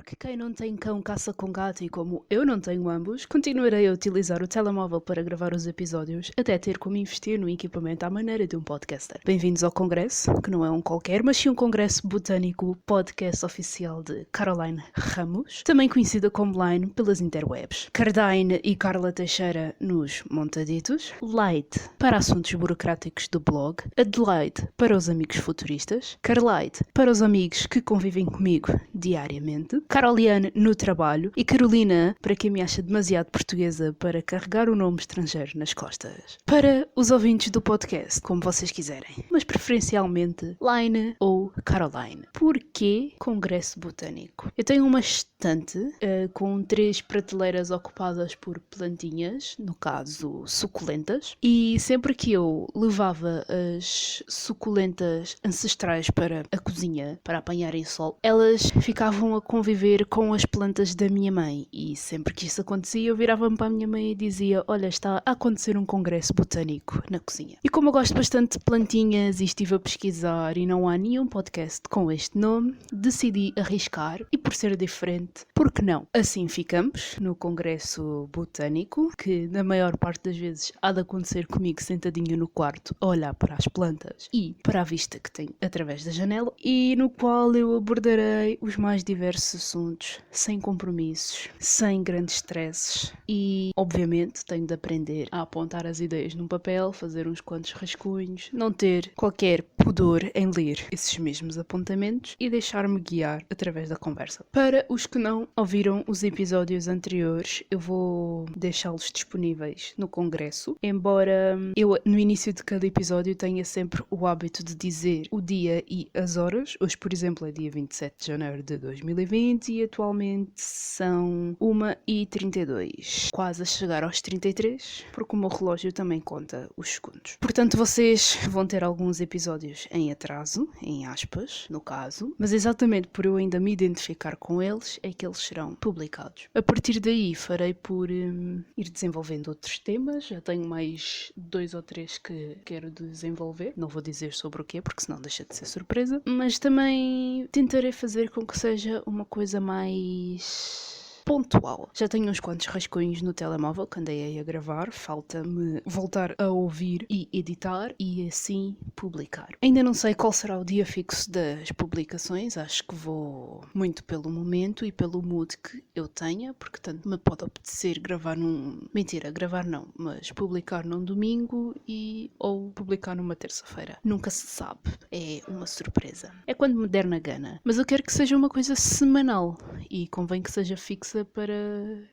que quem não tem cão caça com gato e como eu não tenho ambos, continuarei a utilizar o telemóvel para gravar os episódios até ter como investir no equipamento à maneira de um podcaster. Bem-vindos ao Congresso, que não é um qualquer, mas sim um Congresso Botânico, podcast oficial de Caroline Ramos, também conhecida como Line pelas interwebs. Cardine e Carla Teixeira nos Montaditos, Light para assuntos burocráticos do blog, Adelaide para os amigos futuristas, Carlite para os amigos que convivem comigo diariamente, Caroliane no trabalho e Carolina para quem me acha demasiado portuguesa para carregar o nome estrangeiro nas costas. Para os ouvintes do podcast, como vocês quiserem, mas preferencialmente Line ou Caroline. Porquê Congresso Botânico? Eu tenho uma estante com 3 prateleiras ocupadas por plantinhas, no caso suculentas, e sempre que eu levava as suculentas ancestrais para a cozinha para apanharem sol, elas ficavam a conviver com as plantas da minha mãe e sempre que isso acontecia eu virava-me para a minha mãe e dizia: olha, está a acontecer um congresso botânico na cozinha. E como eu gosto bastante de plantinhas e estive a pesquisar e não há nenhum podcast com este nome, decidi arriscar e por ser diferente, por que não? Assim ficamos no congresso botânico, que na maior parte das vezes há de acontecer comigo sentadinho no quarto a olhar para as plantas e para a vista que tenho através da janela, e no qual eu abordarei os mais diversos assuntos, sem compromissos, sem grandes stresses e, obviamente, tenho de aprender a apontar as ideias num papel, fazer uns quantos rascunhos, não ter qualquer pudor em ler esses mesmos apontamentos e deixar-me guiar através da conversa. Para os que não ouviram os episódios anteriores, eu vou deixá-los disponíveis no congresso, embora eu no início de cada episódio tenha sempre o hábito de dizer o dia e as horas. Hoje, por exemplo, é dia 27 de janeiro de 2020 e atualmente são 1h32, quase a chegar aos 33, porque o meu relógio também conta os segundos. Portanto, vocês vão ter alguns episódios em atraso, em aspas, no caso, mas exatamente por eu ainda me identificar com eles é que eles serão publicados. A partir daí farei por ir desenvolvendo outros temas, já tenho mais 2 ou 3 que quero desenvolver, não vou dizer sobre o quê, porque senão deixa de ser surpresa, mas também tentarei fazer com que seja uma coisa mais pontual. Já tenho uns quantos rascunhos no telemóvel que andei aí a gravar, falta-me voltar a ouvir e editar e assim publicar. Ainda não sei qual será o dia fixo das publicações, acho que vou muito pelo momento e pelo mood que eu tenha, porque tanto me pode apetecer gravar gravar não, mas publicar num domingo ou publicar numa terça-feira. Nunca se sabe, é uma surpresa. É quando me der na gana, mas eu quero que seja uma coisa semanal e convém que seja fixa para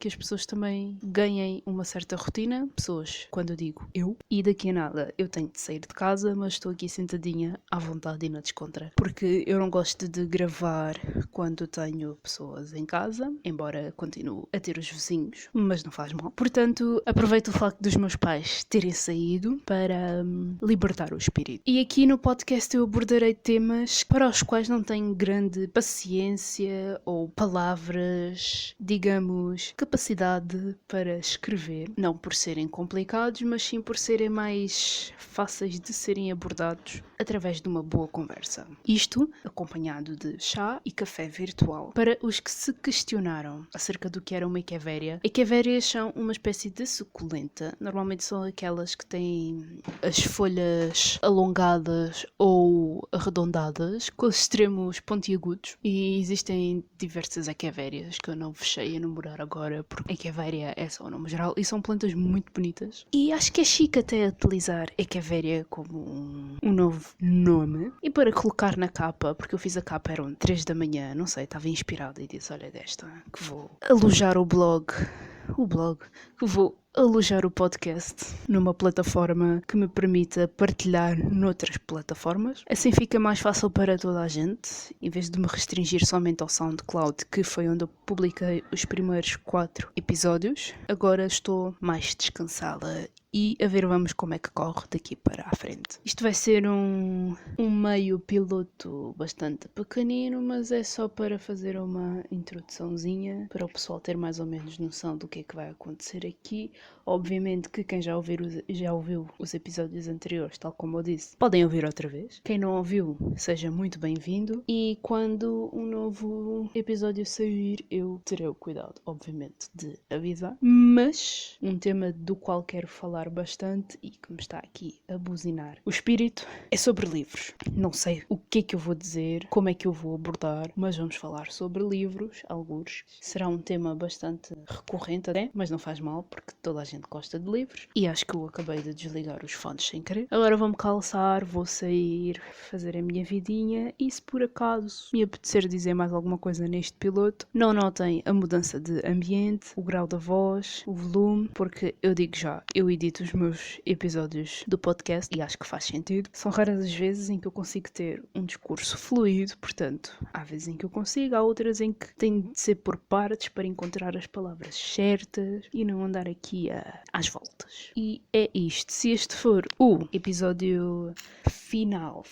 que as pessoas também ganhem uma certa rotina. Pessoas, quando eu digo eu, e daqui a nada eu tenho de sair de casa, mas estou aqui sentadinha à vontade e na descontra, porque eu não gosto de gravar quando tenho pessoas em casa, embora continue a ter os vizinhos, mas não faz mal. Portanto, aproveito o facto dos meus pais terem saído para libertar o espírito. E aqui no podcast eu abordarei temas para os quais não tenho grande paciência ou palavras, digamos, capacidade para escrever, não por serem complicados, mas sim por serem mais fáceis de serem abordados através de uma boa conversa. Isto acompanhado de chá e café virtual. Para os que se questionaram acerca do que era uma echeveria, echevérias são uma espécie de suculenta. Normalmente são aquelas que têm as folhas alongadas ou arredondadas, com os extremos pontiagudos, e existem diversas echevérias que eu não fechei a enumerar agora, porque echeveria é só o nome geral e são plantas muito bonitas. E acho que é chique até utilizar echeveria como um novo nome. E para colocar na capa, porque eu fiz a capa, eram 3 da manhã, não sei, estava inspirada e disse: olha, desta, que vou alojar que vou alojar o podcast numa plataforma que me permita partilhar noutras plataformas. Assim fica mais fácil para toda a gente, em vez de me restringir somente ao SoundCloud, que foi onde eu publiquei os primeiros 4 episódios. Agora estou mais descansada e a ver vamos como é que corre daqui para a frente. Isto vai ser um meio piloto bastante pequenino, mas é só para fazer uma introduçãozinha para o pessoal ter mais ou menos noção do que é que vai acontecer aqui. Obviamente que quem já ouviu os episódios anteriores, tal como eu disse, podem ouvir outra vez. Quem não ouviu, seja muito bem-vindo. E quando um novo episódio sair, eu terei o cuidado, obviamente, de avisar. Mas um tema do qual quero falar bastante e que me está aqui a buzinar o espírito é sobre livros. Não sei o que é que eu vou dizer, como é que eu vou abordar, mas vamos falar sobre livros, alguns. Será um tema bastante recorrente até, mas não faz mal porque toda a gente gosta de livros. E acho que eu acabei de desligar os fones sem querer. Agora vou-me calçar, vou sair, fazer a minha vidinha e se por acaso me apetecer dizer mais alguma coisa neste piloto, não notem a mudança de ambiente, o grau da voz, o volume, porque eu digo já, eu edito os meus episódios do podcast e acho que faz sentido. São raras as vezes em que eu consigo ter um discurso fluido, portanto, há vezes em que eu consigo, há outras em que tenho de ser por partes para encontrar as palavras certas e não andar aqui às voltas. E é isto. Se este for o episódio final,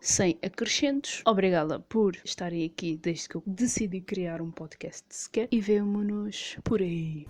sem acrescentos, obrigada por estarem aqui desde que eu decidi criar um podcast sequer e vemo-nos por aí.